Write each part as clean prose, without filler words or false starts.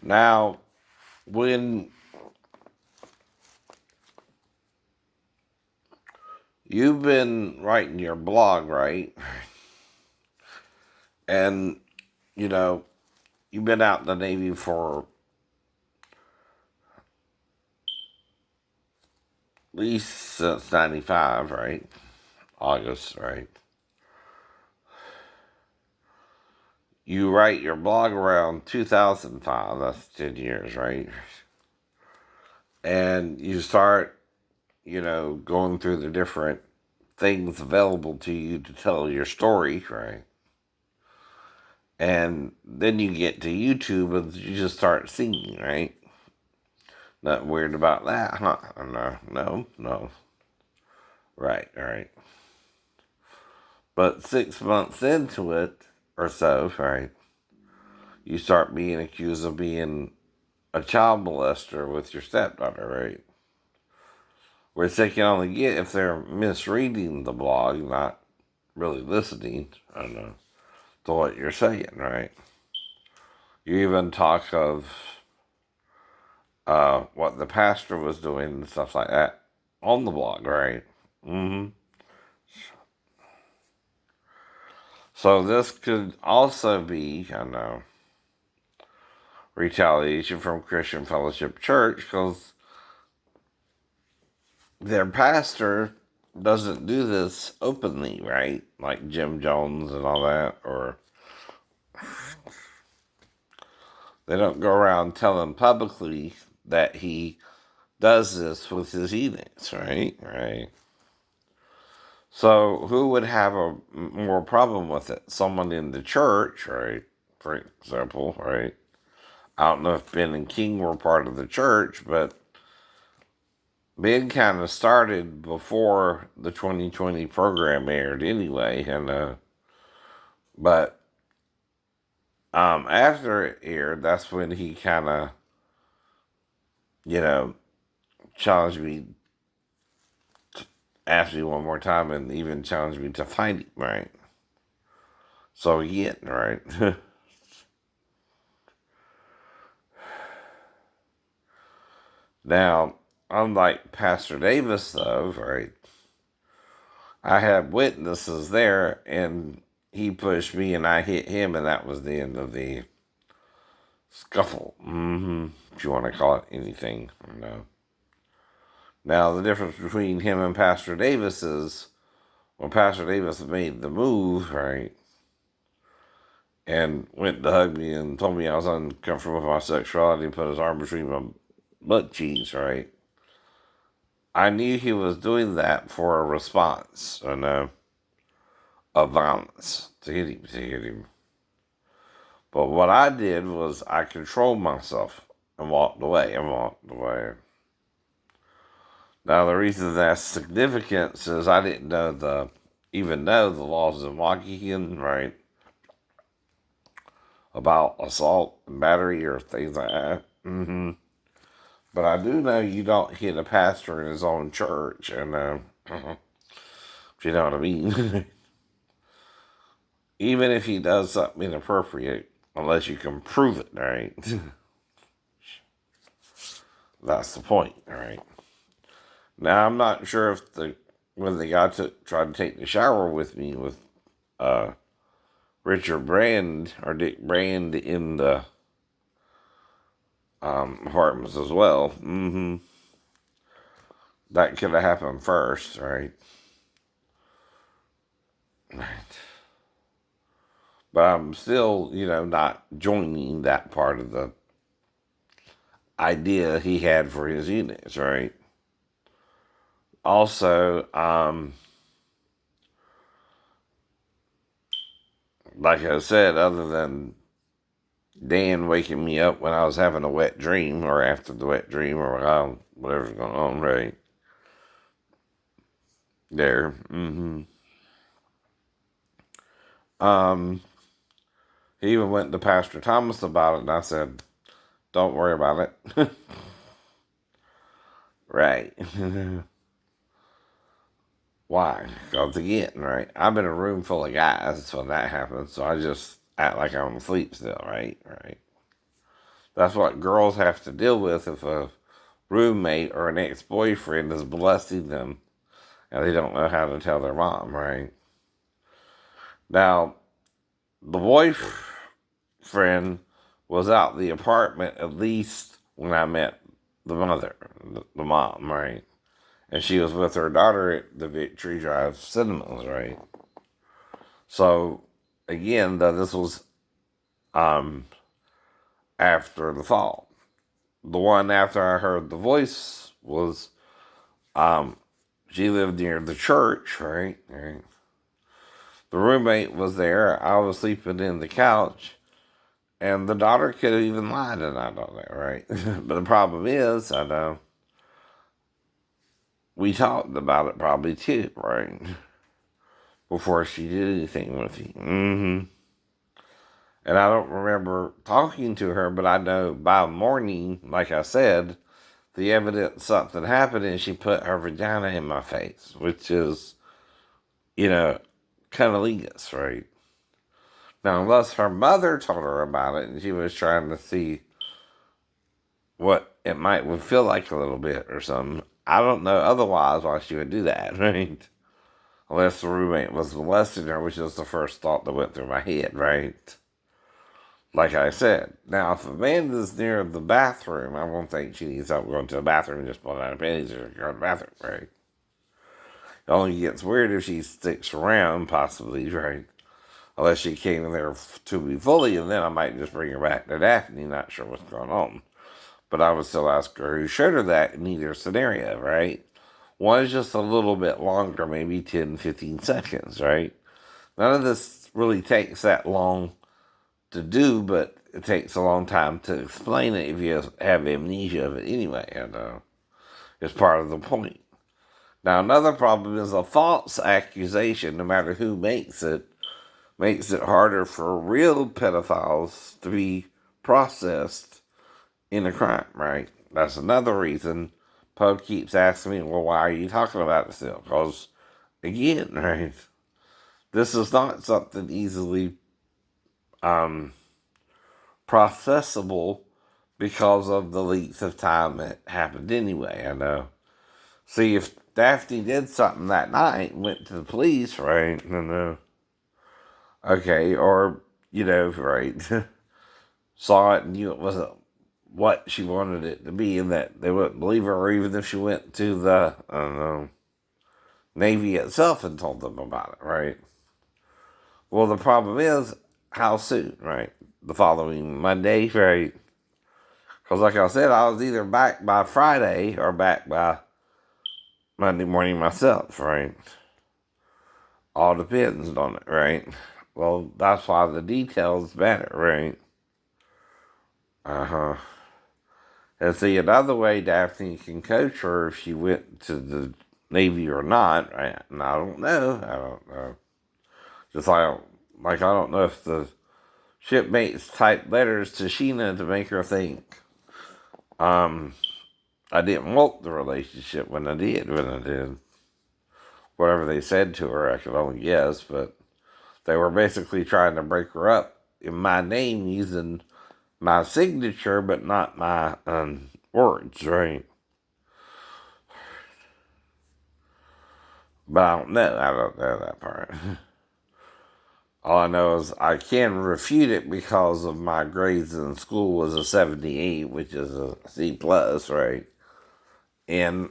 Now, when you've been writing your blog, right? And, you know, you've been out in the Navy for at least since 95, right? August, right? You write your blog around 2005, that's 10 years, right? And you start, going through the different things available to you to tell your story, right? And then you get to YouTube and you just start singing, right? Nothing weird about that, huh? No. Right, right. But 6 months into it, or so, right, you start being accused of being a child molester with your stepdaughter, right? Which they can only get if they're misreading the blog, not really listening, I don't know, to what you're saying, right? You even talk of what the pastor was doing and stuff like that on the blog, right? Mm-hmm. So this could also be, I know, retaliation from Christian Fellowship Church because their pastor doesn't do this openly, right? Like Jim Jones and all that, or they don't go around telling publicly that he does this with his edicts, right? Right. So who would have a more problem with it? Someone in the church, right? For example, right? I don't know if Ben and King were part of the church, but Ben kind of started before the 2020 program aired anyway, and but after it aired, that's when he kind of, you know, challenged me, asked me one more time, and even challenged me to fight him, right? So yeah, right. Now, unlike Pastor Davis, though, right, I had witnesses there, and he pushed me, and I hit him, and that was the end of the scuffle. Mm-hmm. If you want to call it anything, no. Now, the difference between him and Pastor Davis is when Pastor Davis made the move, right, and went to hug me and told me I was uncomfortable with my sexuality and put his arm between my butt cheeks, right? I knew he was doing that for a response, of violence to hit him. But what I did was I controlled myself and walked away. Now the reason that's significant is I didn't even know the laws in Waukegan, right, about assault and battery or things like that. Mm-hmm. But I do know you don't hit a pastor in his own church, and if you know what I mean. Even if he does something inappropriate, unless you can prove it, right? That's the point, right? Now I'm not sure if when the guy tried to take the shower with me with uh, Richard Brand or Dick Brand in the apartments as well. Mm-hmm. That could have happened first, right? Right. But I'm still, not joining that part of the idea he had for his units, right? Also, like I said, other than Dan waking me up when I was having a wet dream or after the wet dream or whatever's going on, right? There. Mm-hmm. Um, he even went to Pastor Thomas about it, and I said, don't worry about it. Right. Why? Because again, right? I'm in a room full of guys when that happens, so I just act like I'm asleep still, right? Right. That's what girls have to deal with if a roommate or an ex-boyfriend is molesting them and they don't know how to tell their mom, right? Now, the boyfriend was out the apartment at least when I met the mother, the mom, right? And she was with her daughter at the Victory Drive Cinemas, right? So, again, this was um, after the fall. The one after I heard the voice was um, she lived near the church, right? Right. The roommate was there. I was sleeping in the couch, and the daughter could have even lied, and I know that, right? But the problem is, I know we talked about it probably too, right? Before she did anything with you. And I don't remember talking to her, but I know by morning, like I said, the evidence something happened, and she put her vagina in my face, which is, you know, cunnilingus, right? Now, unless her mother told her about it and she was trying to see what it might would feel like a little bit or something, I don't know otherwise why she would do that, right? Unless the roommate was molesting her, which is the first thought that went through my head, right? Like I said, now if Amanda's near the bathroom, I won't think she needs help going to the bathroom and just pulling out her panties or go to the bathroom, right? It only gets weird if she sticks around, possibly, right? Unless she came in there to be fully, and then I might just bring her back to Daphne, not sure what's going on. But I would still ask her who showed her that in either scenario, right? One is just a little bit longer, maybe 10, 15 seconds, right? None of this really takes that long to do, but it takes a long time to explain it if you have amnesia of it anyway, and it's part of the point. Now, another problem is a false accusation, no matter who makes it harder for real pedophiles to be processed in a crime, right? That's another reason Poe keeps asking me, well, why are you talking about it still? Because, again, right, this is not something easily um, processable because of the length of time it happened anyway, I know. See, if Daphne did something that night and went to the police, right, okay, or, right, saw it and knew it wasn't what she wanted it to be and that they wouldn't believe her, or even if she went to the, I don't know, Navy itself and told them about it, right? Well, the problem is, how soon, right? The following Monday, right? Because, like I said, I was either back by Friday or back by Monday morning myself, right? All depends on it, right? Well, that's why the details matter, right? Uh-huh. And see, another way Daphne can coach her if she went to the Navy or not, right? And I don't know. I don't know. Just like I don't know if the shipmates typed letters to Sheena to make her think I didn't want the relationship when I did. Whatever they said to her, I could only guess, but they were basically trying to break her up in my name using my signature, but not my words, right? But I don't know. I don't know that part. All I know is I can refute it because of my grades in school was a 78, which is a C plus, right? And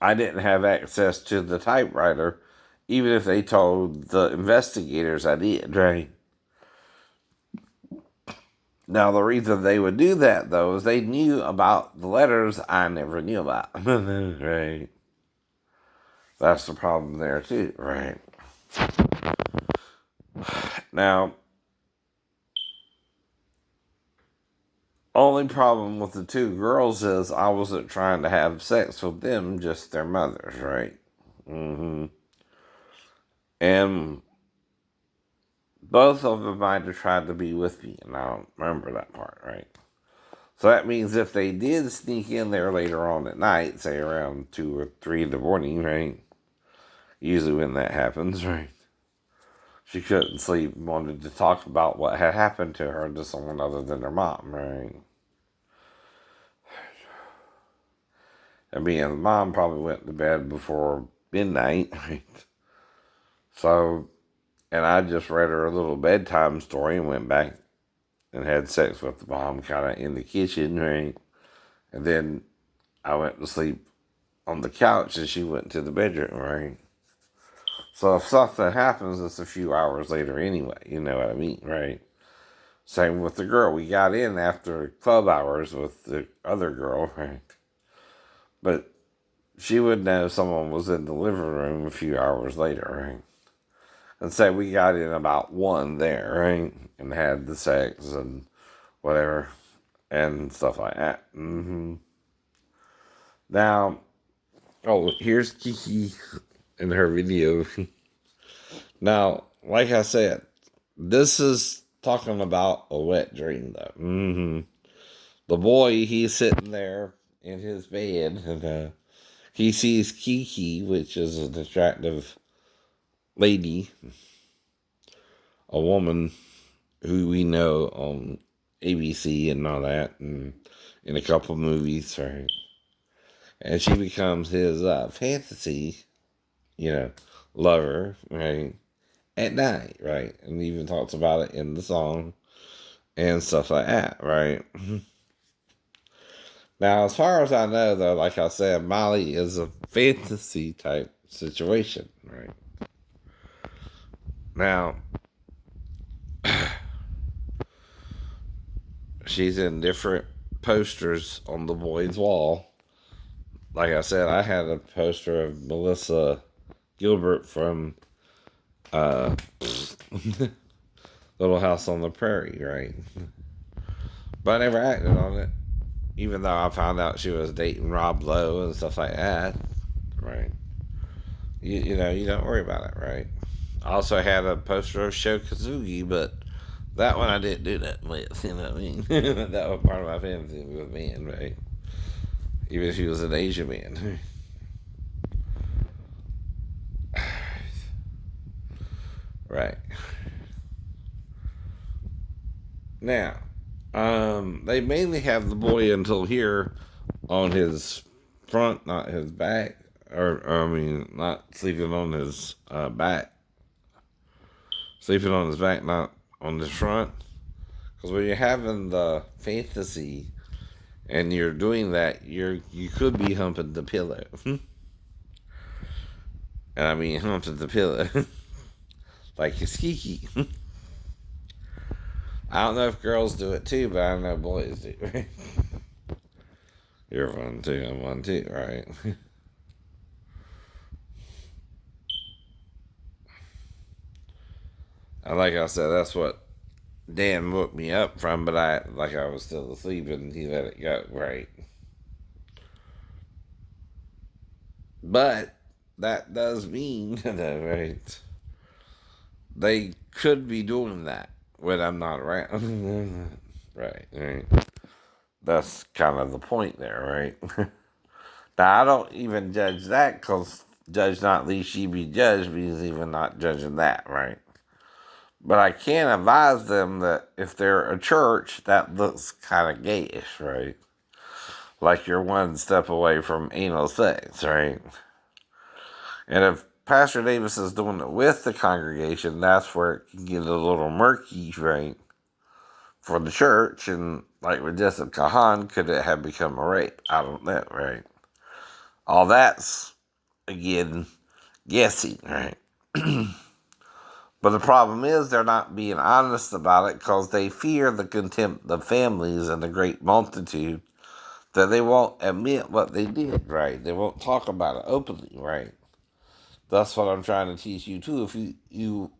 I didn't have access to the typewriter, even if they told the investigators I did, right? Now, the reason they would do that, though, is they knew about the letters I never knew about, right? That's the problem there, too, right? Now, only problem with the two girls is I wasn't trying to have sex with them, just their mothers, right? And both of them might have tried to be with me, and I don't remember that part, right? So that means if they did sneak in there later on at night, say around 2 or 3 in the morning, right? Usually when that happens, right? She couldn't sleep and wanted to talk about what had happened to her to someone other than her mom, right? And me and mom probably went to bed before midnight. Right? So, and I just read her a little bedtime story and went back and had sex with the mom kind of in the kitchen, right? And then I went to sleep on the couch and she went to the bedroom, right? So if something happens, it's a few hours later anyway. You know what I mean, right? Same with the girl. We got in after club hours with the other girl, right? But she would know someone was in the living room a few hours later, right? And say we got in about 1 there, right? And had the sex and whatever and stuff like that. Now, oh, here's Kiki in her video. Now, like I said, this is talking about a wet dream, though. The boy, he's sitting there in his bed, and he sees Kiki, which is an attractive lady, a woman who we know on ABC and all that, and in a couple movies, right? And she becomes his fantasy, you know, lover, right? At night, right? And even talks about it in the song and stuff like that, right? Now, as far as I know, though, like I said, Molly is a fantasy type situation, right? Now, she's in different posters on the boy's wall. Like I said, I had a poster of Melissa Gilbert from Little House on the Prairie, right? But I never acted on it, even though I found out she was dating Rob Lowe and stuff like that, right? You know, you don't worry about it, right? I also had a poster of Sho Kazugi, but that one I didn't do that with, you know what I mean? That was part of my fantasy with men, right? Even if he was an Asian man. Right. Now, they mainly have the boy until here on his front, not his back. Or, I mean, not sleeping on his back. Sleeping on his back, not on his front. Because when you're having the fantasy and you're doing that, you could be humping the pillow. And I mean humping the pillow. Like it's Kiki. I don't know if girls do it too, but I know boys do. You're one too, I'm one too, right? And like I said, that's what Dan woke me up from, but I was still asleep and he let it go, right? But that does mean, that, right? They could be doing that when I'm not around. Right. That's kind of the point there, right? Now, I don't even judge that because judge not least ye be judged means even not judging that, right? But I can advise them that if they're a church, that looks kind of gayish, right? Like you're one step away from anal sex, right? And if Pastor Davis is doing it with the congregation, that's where it can get a little murky, right? For the church, and like with Jessica Hahn, could it have become a rape? I don't know, right? All that's, again, guessing, right? But the problem is they're not being honest about it because they fear the contempt of families and the great multitude that they won't admit what they did, right? They won't talk about it openly, right? That's what I'm trying to teach you too. If you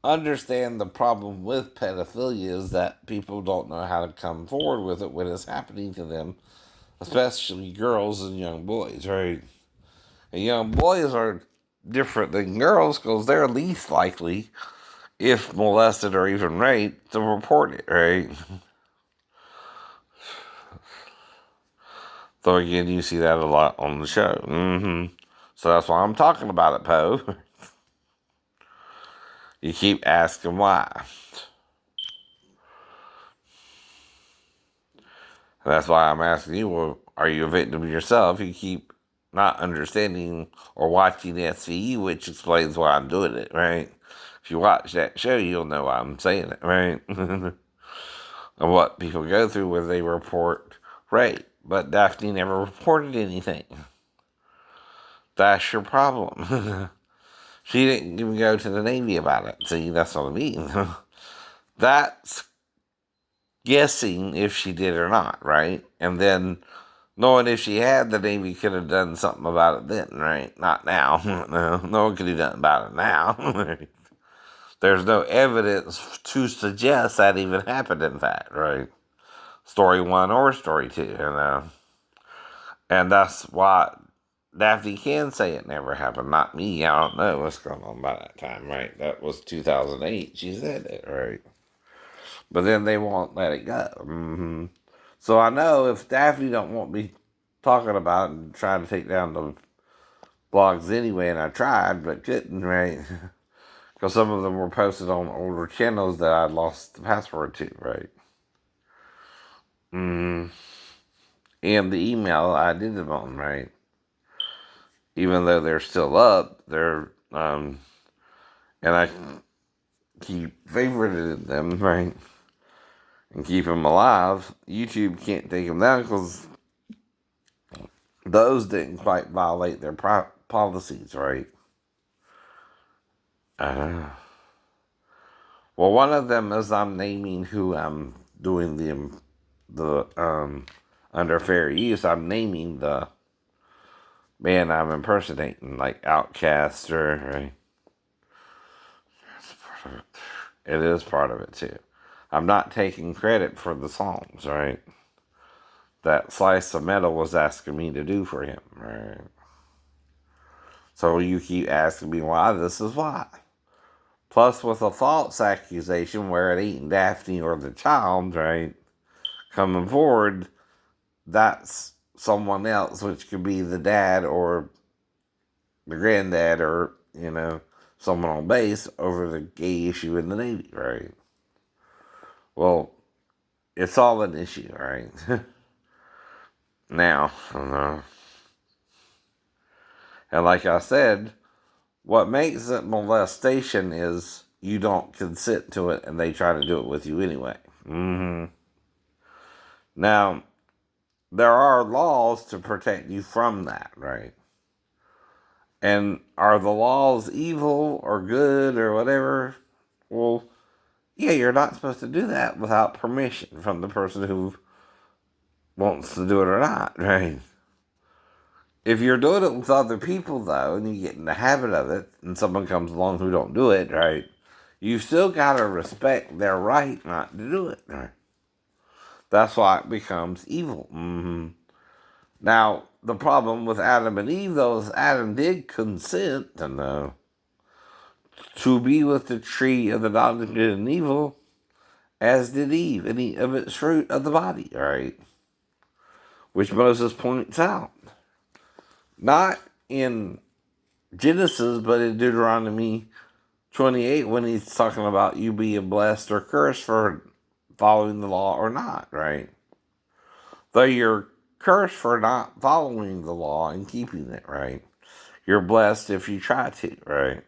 understand the problem with pedophilia is that people don't know how to come forward with it when it's happening to them, especially girls and young boys, right? And young boys are different than girls because they're least likely, if molested or even raped, to report it, right? So again, you see that a lot on the show. So that's why I'm talking about it, Poe. You keep asking why. And that's why I'm asking you, well, are you a victim yourself? You keep not understanding or watching SVU, which explains why I'm doing it, right? If you watch that show, you'll know why I'm saying it, right? And what people go through when they report rape. But Daphne never reported anything. That's your problem. She didn't even go to the Navy about it. See, that's what I mean. That's guessing if she did or not, right? And then knowing if she had, the Navy could have done something about it then, right? Not now. No one could do nothing about it now. There's no evidence to suggest that even happened, in fact, right? Story one or story two, and that's why Daphne can say it never happened, not me. I don't know what's going on by that time, right? That was 2008. She said it, right? But then they won't let it go. So I know if Daphne don't want me talking about it and trying to take down the blogs anyway, and I tried but couldn't, right? Because some of them were posted on older channels that I'd lost the password to, right? And the email I did them on, right? Even though they're still up, and I keep favoriting them, right? And keep them alive. YouTube can't take them down because those didn't quite violate their policies, right? Well, one of them is I'm naming who I'm doing the under fair use. I'm naming the man I'm impersonating, like Outcast, right? It is part of it too. I'm not taking credit for the songs, right? That Slice of Metal was asking me to do for him, right? So you keep asking me why, this is why. Plus, with a false accusation where it ain't Daphne or the child, right? Coming forward, that's someone else, which could be the dad or the granddad or, someone on base over the gay issue in the Navy, right? Well, it's all an issue, right? Now, and like I said, what makes it molestation is you don't consent to it and they try to do it with you anyway. Now, there are laws to protect you from that, right? And are the laws evil or good or whatever? Well, yeah, you're not supposed to do that without permission from the person who wants to do it or not, right? If you're doing it with other people, though, and you get in the habit of it, and someone comes along who don't do it, right, you still gotta respect their right not to do it, right? That's why it becomes evil. Now, the problem with Adam and Eve, though, is Adam did consent to be with the tree of the knowledge of good and evil, as did Eve, and eat of its fruit of the body, right? Which Moses points out. Not in Genesis, but in Deuteronomy 28, when he's talking about you being blessed or cursed for following the law or not, right? Though you're cursed for not following the law and keeping it, right? You're blessed if you try to, right?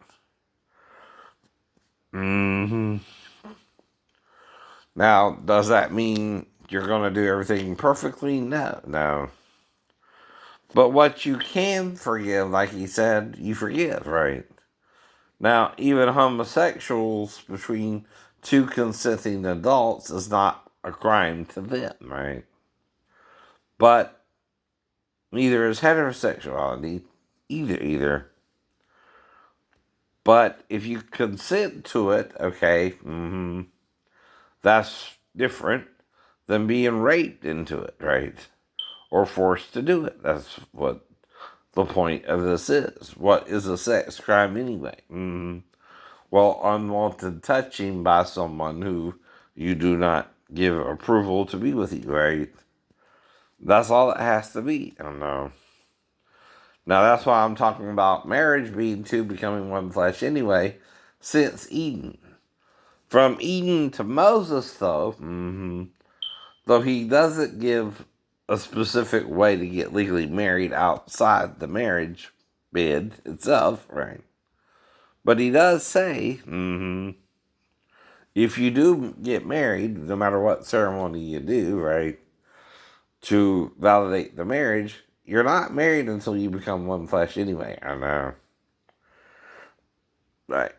Now, does that mean you're going to do everything perfectly? No. But what you can forgive, like he said, you forgive, right? Now, even homosexuals between two consenting adults is not a crime to them, right? But neither is heterosexuality, either. But if you consent to it, okay, that's different than being raped into it, right? Or forced to do it. That's what the point of this is. What is a sex crime anyway? Well, unwanted touching by someone who you do not give approval to be with you, right? That's all it has to be. I don't know. Now, that's why I'm talking about marriage being two becoming one flesh anyway, since Eden. From Eden to Moses, though he doesn't give a specific way to get legally married outside the marriage bed itself, right? But he does say, if you do get married, no matter what ceremony you do, right, to validate the marriage, you're not married until you become one flesh anyway. I know. Right.